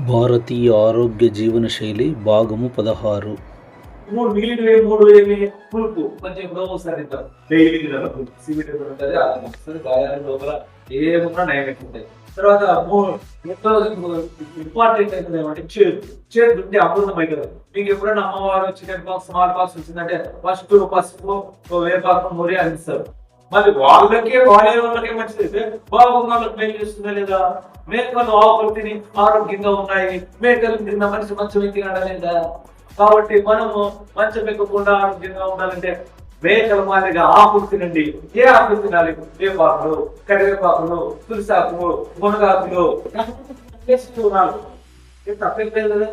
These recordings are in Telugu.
భారతీయ ఆరోగ్య జీవనశైలి భాగము 16. మూడు మిగిలినవి మూడు ఏమి పులుపు కొంచెం ఎప్పుడో ఒకసారి ఇద్దాం డైలీ పులుపు సివిటీ ఉంటుంది అది వస్తుంది గాయాల లోపల ఏమున్నా నయం ఉంటాయి. తర్వాత ఎంతో ఇంపార్టెంట్ అవుతుంది ఏమంటే చేదు ఉంటే అమృతం అవుతుంది. మీకు ఎప్పుడైనా అమ్మవారు చికెన్ బాక్స్ స్మాల్ బాక్స్ వచ్చిందంటే ఫస్ట్ పసుపు వేపాకు మొరి అందిస్తారు. మరి వాళ్ళకే వాళ్ళకే మంచిది అయితే బాగున్న వాళ్ళకి మేలు చేస్తుందా లేదా? మేకలు ఆకులు తిని ఆరోగ్యంగా ఉన్నాయి, మేకలు తిన్న మనిషి మంచం తినడం లేదా? కాబట్టి మనము మంచం ఎక్కకుండా ఆరోగ్యంగా ఉండాలంటే మేకల మాదిరిగా ఆకులు తినండి. ఏ ఆకులు తినాలి? వేపాకులు, కరివేపాకులు, తులసాకులు, మునగాకులు తప్పలేదు కదా.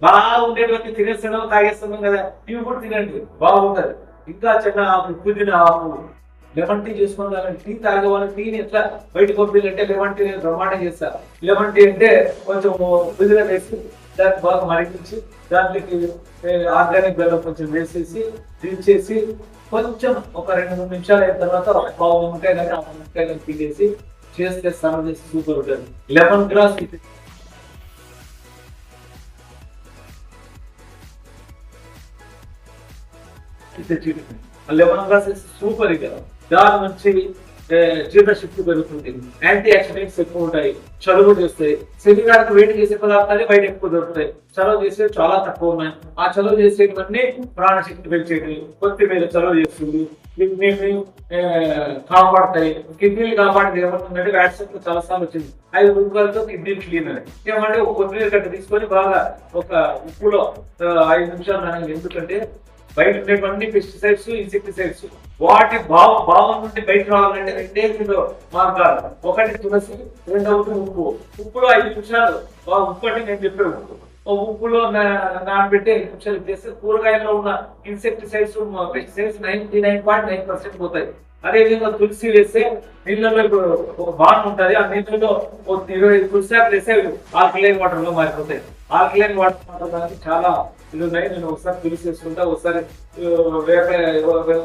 బాగా ఉండేటువంటి తినేస్తున్నాం తాగేస్తున్నాం కదా, ఇవి కూడా తినండి బాగుంటది. ఇంకా చిన్న ఆకు, పుదీనా ఆకు, లెమన్ టీ చేసుకోవాలి. టీ తాగే వాళ్ళకి టీని ఎట్లా బయటకు పంపించాలంటే లెమన్ టీ నేను బ్రహ్మాండం చేస్తా. లెమన్ టీ అంటే కొంచెం పుదీనా వేసి దాన్ని బాగా మరిగించి దాంట్లోకి ఆర్గానిక్ బెల్లం కొంచెం వేసేసి దించేసి కొంచెం ఒక 2-3 నిమిషాలు అయిన తర్వాత పావు నిమ్మకాయ కానీ 6 నిమ్మకాయలు తీసేసి చేస్తే స్నానం చేసి సూపర్ ఉంటుంది. Lemon grass lemon grass super కదా. దాని నుంచి జీర్ణశక్తి పెరుగుతుంది, యాంటీ ఆక్సిడెంట్స్ ఎక్కువ ఉంటాయి, చలువ చేస్తాయి. శరీరానికి వేడి చేసే పదార్థాలు బయట ఎక్కువ దొరుకుతాయి, చలువ చేసే చాలా తక్కువ ఉన్నాయి. ఆ చలువ చేసేటివన్నీ ప్రాణశక్తి పెంచేది. కొత్తిమీర చలువ చేస్తుంది, కిడ్నీని కాపాడుతాయి. కిడ్నీలు కాపాడేది ఏమంటుందంటే వాట్సాప్ లో చాలా సార్లు వచ్చింది 5 రూపాయలతో కిడ్నీ క్లీన్ అని. ఏమంటే ఒక కొత్తిమీర కట్ట తీసుకొని బాగా ఒక ఉప్పులో 5 నిమిషాలు నానేది. ఎందుకంటే బయట ఉండేటువంటి పెస్టిసైడ్స్, ఇన్సెక్టిసైడ్స్ వాటి భావం నుండి బయట రావాలంటే 2 మార్గాలు. ఒకటి తులసి, రెండవది ఉప్పు. ఉప్పులో 5 నిమిషాలు ఉప్పు అంటే నేను చెప్పే ఉప్పులో నానబెట్టి 5 నిమిషాలు చేస్తే కూరగాయల్లో ఉన్న ఇన్సెక్టిసైడ్స్, పెస్టిసైడ్స్ 99.9% పోతాయి. అదేవిధంగా తులసి వేస్తే నీళ్ళలో ఒక బాణం ఉంటుంది, ఆ నీళ్ళలో 25 తులసి ఆకులు వేస్తే ఆల్కలైన్ వాటర్ లో మారిపోతాయి. ఆల్కలైన్ వాటర్ దానికి చాలా ఇది ఉన్నాయి. నేను ఒకసారి తులసి వేసుకుంటా, ఒకసారి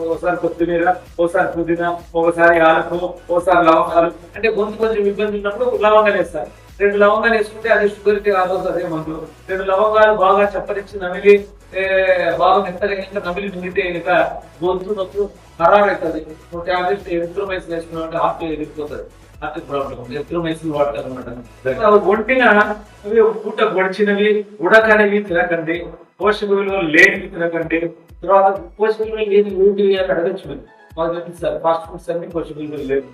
ఒకసారి కొత్తిమీర, ఒకసారి పుదీనా, ఒకసారి యాలకు, ఒకసారి లవంగాలు. అంటే కొంచెం ఇబ్బంది ఉన్నప్పుడు లవంగాలు వేస్తారు. 2 లవంగాలు వేసుకుంటే అది షుగర్కి రాదు, అదే మందులు. 2 లవంగాలు బాగా చప్పరించి నమిలి బాగా మెత్తగా నమిలి నిండితే ఇంకా గొంతు నొప్పి ఖరాబ్ అవుతుంది. టాబ్లెట్ ఎత్రోమైసిన్ వేసుకున్నామంటే హార్ట్ ఎదిగిపోతుంది. హార్ట్ ప్రాబ్లం ఎత్రోమైసిన్ వాడతారు అనమాట. ఒంటిన పూట గొడిచినవి ఉడకనివి తినకండి, పోషక విలువలు లేనివి తినకండి. తర్వాత పోషక విలువలు లేని ఏంటి అని అడగచ్చు. మాకు తెలుసు సార్, ఫాస్ట్ ఫుడ్స్ అన్ని పోషక విలువలు లేవు.